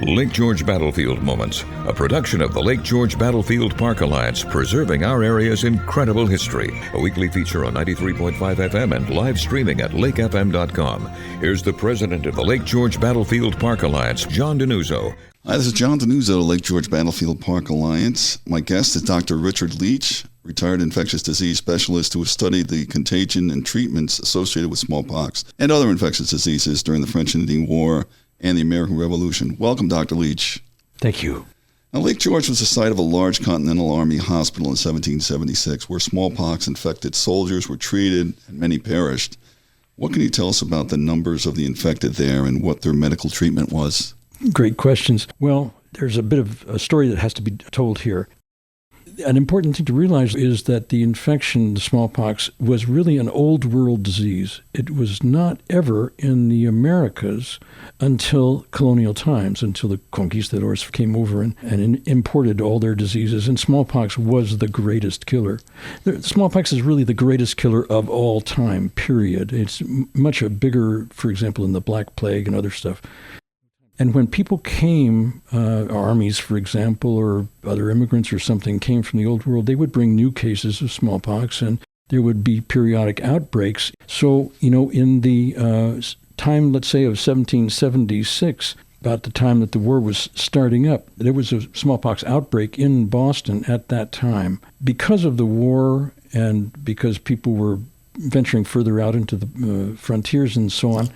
Lake George Battlefield Moments, a production of the Lake George Battlefield Park Alliance, preserving our area's incredible history. A weekly feature on 93.5 FM and live streaming at lakefm.com. Here's the president of the Lake George Battlefield Park Alliance, John Denuzzo. Hi, this is John Denuzzo, Lake George Battlefield Park Alliance. My guest is Dr. Richard Leach, retired infectious disease specialist who has studied the contagion and treatments associated with smallpox and other infectious diseases during the French Indian War and the American Revolution. Welcome, Dr. Leach. Thank you. Now, Lake George was the site of a large Continental Army hospital in 1776 where smallpox-infected soldiers were treated and many perished. What can you tell us about the numbers of the infected there and what their medical treatment was? Great questions. Well, there's a bit of a story that has to be told here. An important thing to realize is that the infection, the smallpox, was really an old world disease. It was not ever in the Americas until colonial times, until the conquistadors came over and imported all their diseases, and smallpox was the greatest killer. Smallpox is really the greatest killer of all time, period. It's much bigger, for example, than the Black Plague and other stuff. And when people came, armies, for example, or other immigrants or something came from the old world, they would bring new cases of smallpox, and there would be periodic outbreaks. So, in the time, let's say, of 1776, about the time that the war was starting up, there was a smallpox outbreak in Boston at that time. Because of the war and because people were venturing further out into the frontiers and so on,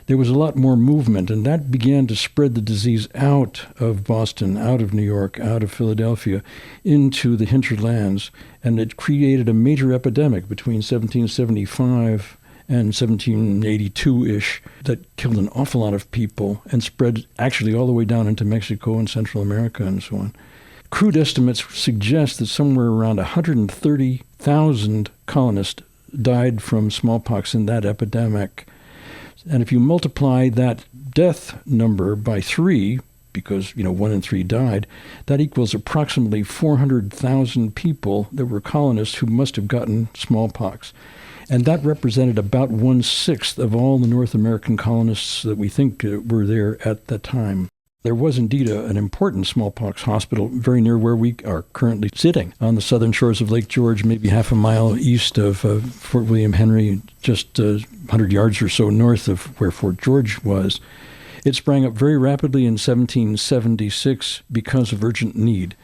there was a lot more movement, and that began to spread the disease out of Boston, out of New York, out of Philadelphia, into the hinterlands, and it created a major epidemic between 1775 and 1782-ish that killed an awful lot of people and spread actually all the way down into Mexico and Central America and so on. Crude estimates suggest that somewhere around 130,000 colonists died from smallpox in that epidemic. And if you multiply that death number by 3, because 1 in 3 died, that equals approximately 400,000 people that were colonists who must have gotten smallpox. And that represented about 1/6 of all the North American colonists that we think were there at the time. There was indeed an important smallpox hospital very near where we are currently sitting, on the southern shores of Lake George, maybe half a mile east of Fort William Henry, just 100 yards or so north of where Fort George was. It sprang up very rapidly in 1776 because of urgent need.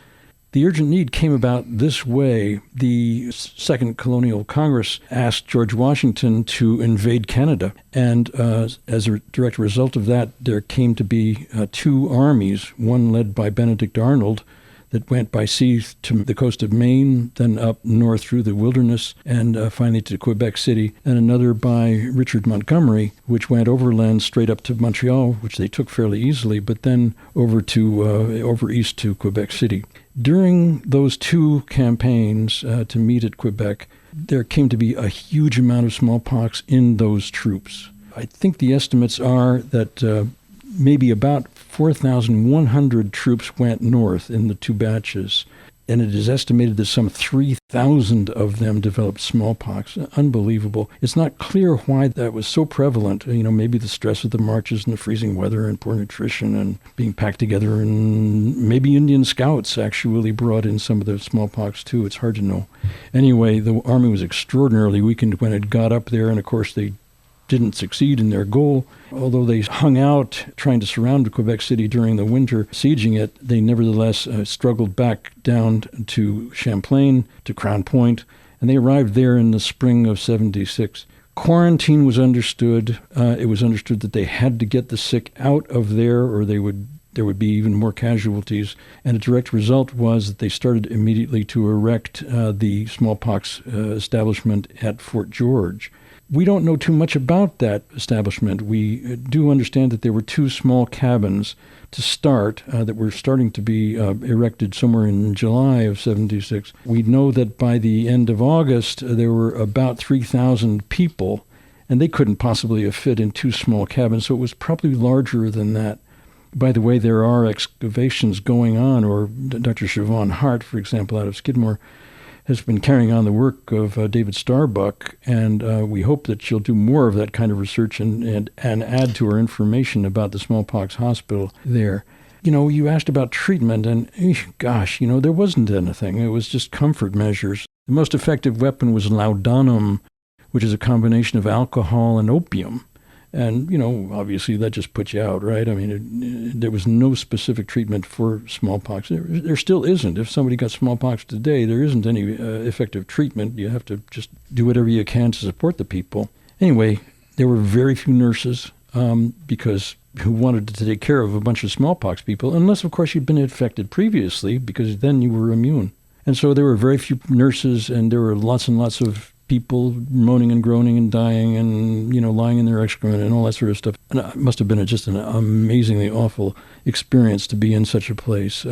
The urgent need came about this way. The Second Colonial Congress asked George Washington to invade Canada, and as a direct result of that, there came to be 2 armies, one led by Benedict Arnold that went by sea to the coast of Maine, then up north through the wilderness, and finally to Quebec City, and another by Richard Montgomery, which went overland straight up to Montreal, which they took fairly easily, but then over east to Quebec City. During those 2 campaigns to meet at Quebec, there came to be a huge amount of smallpox in those troops. I think the estimates are that maybe about 4,100 troops went north in the 2 batches, and it is estimated that some 3,000 of them developed smallpox. Unbelievable. It's not clear why that was so prevalent. Maybe the stress of the marches and the freezing weather and poor nutrition and being packed together, and maybe Indian scouts actually brought in some of the smallpox too. It's hard to know. Anyway, the army was extraordinarily weakened when it got up there, and of course they didn't succeed in their goal. Although they hung out trying to surround Quebec City during the winter, sieging it, they nevertheless struggled back down to Champlain, to Crown Point, and they arrived there in the spring of 76. Quarantine was understood. It was understood that they had to get the sick out of there or there would be even more casualties. And a direct result was that they started immediately to erect the smallpox establishment at Fort George. We don't know too much about that establishment. We do understand that there were 2 small cabins to start that were starting to be erected somewhere in July of 76. We know that by the end of August, there were about 3,000 people, and they couldn't possibly have fit in 2 small cabins, so it was probably larger than that. By the way, there are excavations going on, or Dr. Siobhan Hart, for example, out of Skidmore, has been carrying on the work of David Starbuck, and we hope that she'll do more of that kind of research and add to our information about the smallpox hospital there. You asked about treatment, and gosh, there wasn't anything. It was just comfort measures. The most effective weapon was laudanum, which is a combination of alcohol and opium. And, obviously that just puts you out, right? I mean, there was no specific treatment for smallpox. There still isn't. If somebody got smallpox today, there isn't any effective treatment. You have to just do whatever you can to support the people. Anyway, there were very few nurses because who wanted to take care of a bunch of smallpox people, unless, of course, you'd been infected previously, because then you were immune. And so there were very few nurses, and there were lots and lots of people moaning and groaning and dying and, lying in their excrement and all that sort of stuff. And it must have been just an amazingly awful experience to be in such a place.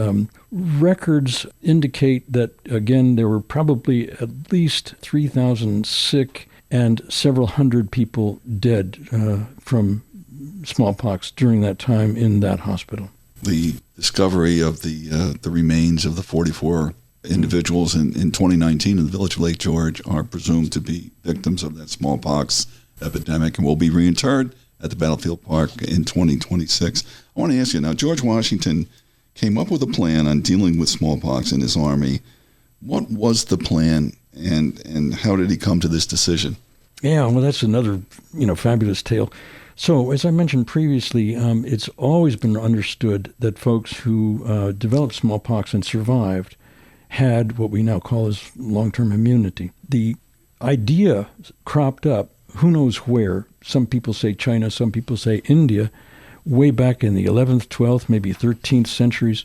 Records indicate that, again, there were probably at least 3,000 sick and several hundred people dead from smallpox during that time in that hospital. The discovery of the remains of the 44 individuals in 2019 in the village of Lake George are presumed to be victims of that smallpox epidemic and will be reinterred at the Battlefield Park in 2026. I want to ask you now, George Washington came up with a plan on dealing with smallpox in his army. What was the plan, and how did he come to this decision? Yeah, well, that's another, fabulous tale. So, as I mentioned previously, it's always been understood that folks who developed smallpox and survived had what we now call as long-term immunity. The idea cropped up, who knows where, some people say China, some people say India, way back in the 11th, 12th, maybe 13th centuries.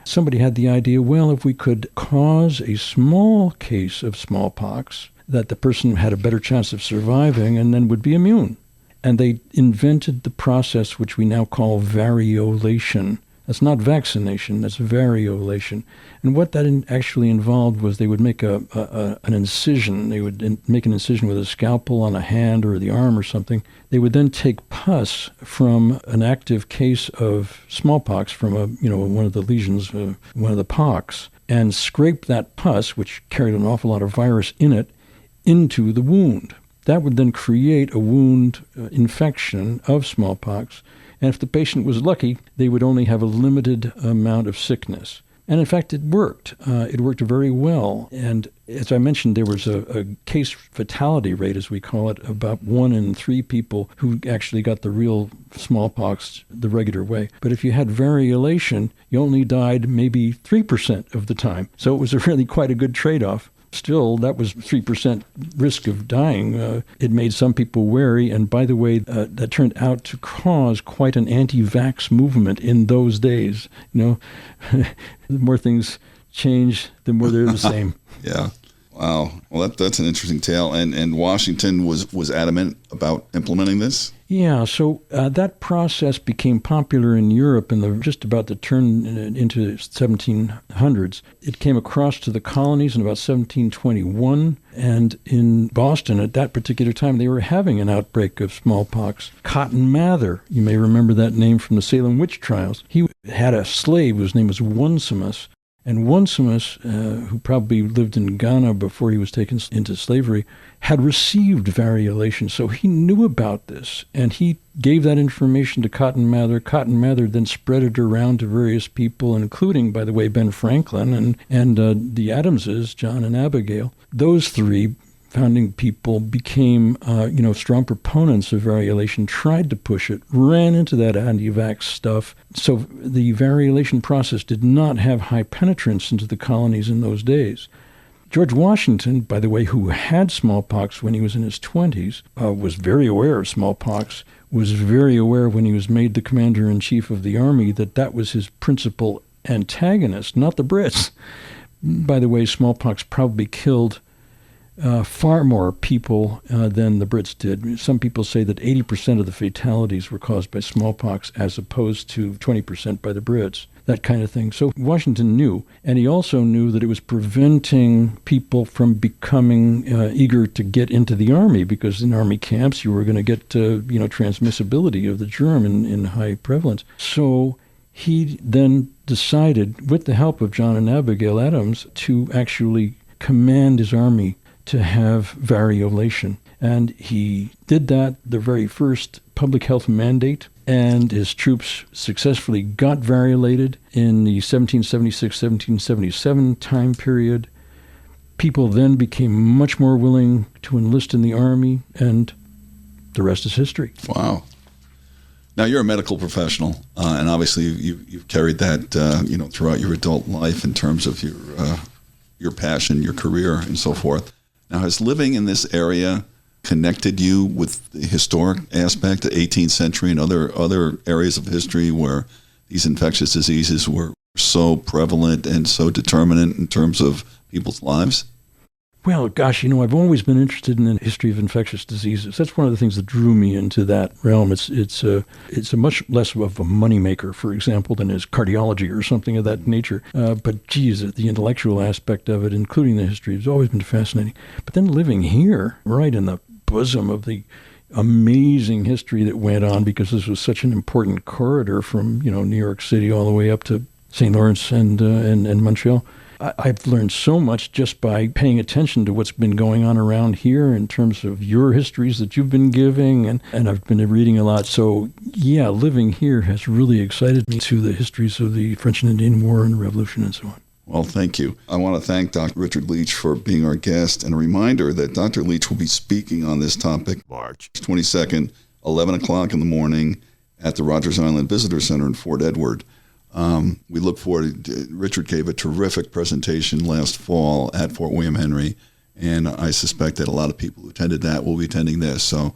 Somebody had the idea, well, if we could cause a small case of smallpox, that the person had a better chance of surviving and then would be immune. And they invented the process which we now call variolation. That's not vaccination, that's variolation. And what that actually involved was they would make an incision. They would make an incision with a scalpel on a hand or the arm or something. They would then take pus from an active case of smallpox, from one of the lesions, one of the pox, and scrape that pus, which carried an awful lot of virus in it, into the wound. That would then create a wound infection of smallpox. And if the patient was lucky, they would only have a limited amount of sickness. And in fact, it worked. It worked very well. And as I mentioned, there was a case fatality rate, as we call it, about 1 in 3 people who actually got the real smallpox the regular way. But if you had variolation, you only died maybe 3% of the time. So it was really quite a good trade-off. Still, that was 3% risk of dying. It made some people wary, and by the way, that turned out to cause quite an anti-vax movement in those days. The more things change, the more they're the same. Yeah. Wow. Well, that's an interesting tale. And Washington was adamant about implementing this? Yeah. So that process became popular in Europe in just about the turn into 1700s. It came across to the colonies in about 1721. And in Boston at that particular time, they were having an outbreak of smallpox. Cotton Mather, you may remember that name from the Salem witch trials. He had a slave whose name was Onesimus. And Onesimus, who probably lived in Ghana before he was taken into slavery, had received variolation. So he knew about this, and he gave that information to Cotton Mather. Cotton Mather then spread it around to various people, including, by the way, Ben Franklin and the Adamses, John and Abigail. Those 3 founding people became, strong proponents of variolation, tried to push it, ran into that anti-vax stuff. So the variolation process did not have high penetrance into the colonies in those days. George Washington, by the way, who had smallpox when he was in his 20s, was very aware of smallpox, was very aware when he was made the commander-in-chief of the army that was his principal antagonist, not the Brits. By the way, smallpox probably killed far more people than the Brits did. Some people say that 80% of the fatalities were caused by smallpox as opposed to 20% by the Brits, that kind of thing. So Washington knew, and he also knew that it was preventing people from becoming eager to get into the army, because in army camps you were going to get transmissibility of the germ in high prevalence. So he then decided, with the help of John and Abigail Adams, to actually command his army to have variolation. And he did that. The very first public health mandate and his troops successfully got variolated in the 1776-1777 time period. People then became much more willing to enlist in the Army, and the rest is history. Wow. Now, you're a medical professional, and obviously you've carried that throughout your adult life in terms of your passion, your career, and so forth. Now, has living in this area connected you with the historic aspect, the 18th century and other areas of history where these infectious diseases were so prevalent and so determinant in terms of people's lives? Well, gosh, I've always been interested in the history of infectious diseases. That's one of the things that drew me into that realm. It's a much less of a moneymaker, for example, than is cardiology or something of that nature. But geez, the intellectual aspect of it, including the history, has always been fascinating. But then living here, right in the bosom of the amazing history that went on, because this was such an important corridor from New York City all the way up to St. Lawrence and Montreal. I've learned so much just by paying attention to what's been going on around here in terms of your histories that you've been giving, and I've been reading a lot. So, yeah, living here has really excited me to the histories of the French and Indian War and the Revolution and so on. Well, thank you. I want to thank Dr. Richard Leach for being our guest, and a reminder that Dr. Leach will be speaking on this topic March 22nd, 11 o'clock in the morning at the Rogers Island Visitor Center in Fort Edward. We look forward to, Richard gave a terrific presentation last fall at Fort William Henry, and I suspect that a lot of people who attended that will be attending this. So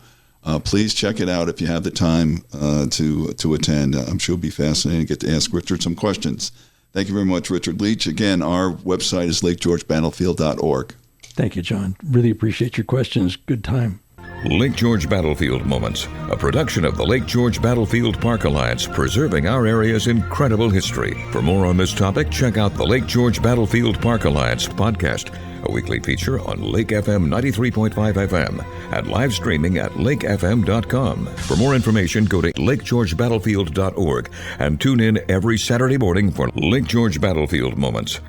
please check it out if you have the time to attend. I'm sure it'll be fascinating to get to ask Richard some questions. Thank you very much, Richard Leach. Again, our website is lakegeorgebattlefield.org. Thank you, John. Really appreciate your questions. Good time. Lake George Battlefield Moments, a production of the Lake George Battlefield Park Alliance, preserving our area's incredible history. For more on this topic, check out the Lake George Battlefield Park Alliance podcast, a weekly feature on Lake FM 93.5 FM and live streaming at lakefm.com. For more information, go to lakegeorgebattlefield.org and tune in every Saturday morning for Lake George Battlefield Moments.